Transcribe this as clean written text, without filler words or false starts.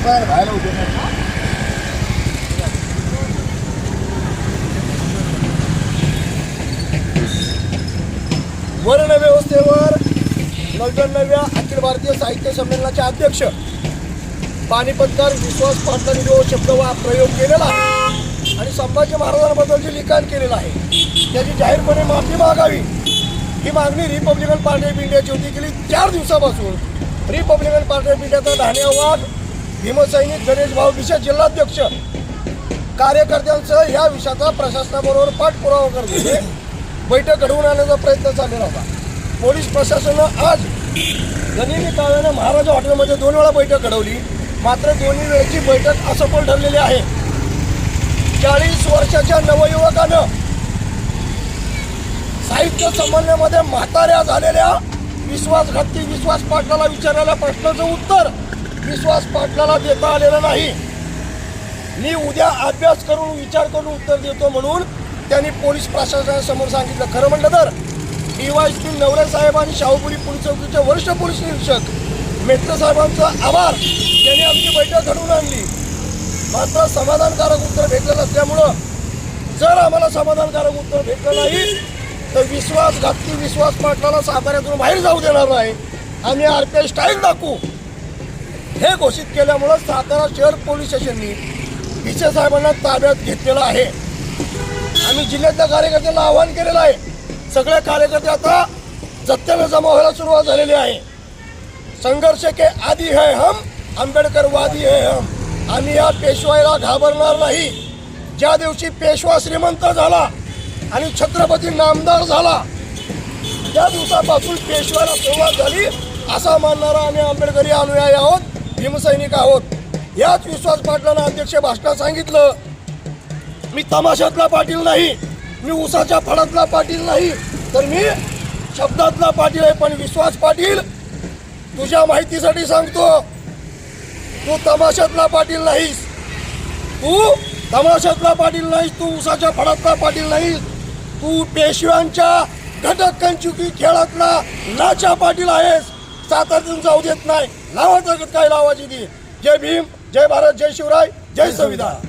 वर्ण व्यवस्थेवर 99व्या अखिल भारतीय साहित्य संमेलनाचे अध्यक्ष पानिपतकर विश्वास पाटलांनी जो शब्द प्रयोग केलेला आहे आणि संभाजी महाराजांबद्दल जे लिखाण केलेलं आहे त्याची जाहीरपणे माफी मागावी ही मागणी रिपब्लिकन पार्टी ऑफ इंडियाची होती. गेली 4 दिवसापासून रिपब्लिकन पार्टी ऑफ इंडियाचा धान्यवाद भीमसैनिक गणेश भाऊ विशेष जिल्हाध्यक्ष कार्यकर्त्यांसह या विषयाचा प्रशासनाबरोबर पाठपुरावा करते बैठक घडवून आणण्याचा प्रयत्न चाललेला होता. पोलीस प्रशासनानं आज गनिमी काळानं महाराजा हॉटेलमध्ये 2 वेळा बैठक घडवली, मात्र दोन्ही वेळेची बैठक असफल ठरलेली आहे. 40 वर्षाच्या नवयुवकानं साहित्य संमेलनामध्ये म्हाताऱ्या झालेल्या विश्वासघाती विश्वास पाटलाला विचारलेल्या प्रश्नाचं उत्तर विश्वास पाटलाला देता आलेलं नाही. मी उद्या अभ्यास करून विचार करून उत्तर देतो म्हणून त्यांनी पोलीस प्रशासनासमोर सांगितलं. खरं म्हटलं तर DYSP नवरे साहेब आणि शाहूपुरी पोलीस चौकीचे वरिष्ठ पोलीस निरीक्षक मेट्रो साहेबांचा आभार, त्यांनी आमची बैठक घडवून आणली. मात्र समाधानकारक उत्तर भेटलं नसल्यामुळं जर आम्हाला समाधानकारक उत्तर भेटलं नाही तर विश्वासघाती विश्वास पाटलाला साताऱ्यातून बाहेर जाऊ देणार नाही, आम्ही RPI स्टाईल दाखवू हे घोषित केल्यामुळं सातारा शहर पोलीस स्टेशननी भिसे साहेबांना ताब्यात घेतलेलं आहे. आम्ही जिल्ह्यातल्या कार्यकर्त्यांना आवाहन केलेलं आहे. सगळे कार्यकर्ते आता जत्त्याने जमा व्हायला सुरुवात झालेली आहे. संघर्ष के आदी है हम, आंबेडकरवादी है हम. आम्ही या पेशवाईला घाबरणार नाही. ज्या दिवशी पेशवा श्रीमंत झाला आणि छत्रपती नामदार झाला त्या दिवसापासून पेशवाला सुरुवात झाली असा मानणारा आम्ही आंबेडकरी अनुयायी आहोत, भीमसैनिक आहोत. याच विश्वास पाटलांना अध्यक्ष भाषणात सांगितलं, मी तमाशातला पाटील नाही, मी उसाच्या फडातला पाटील नाही, तर मी शब्दातला पाटील आहे. पण विश्वास पाटील तुझ्या माहितीसाठी सांगतो, तू तमाशातला पाटील नाहीस, तू तमाशातला पाटील नाहीस, तू उसाच्या फडातला पाटील नाहीस, तू पेशव्यांच्या घटक कंचुकी खेळातला नाचा पाटील आहेस. साताऱ्यातून जाऊ देत नाही. लावायचं काय लावायची ती. जय भीम, जय भारत, जय शिवराय, जय संविधान.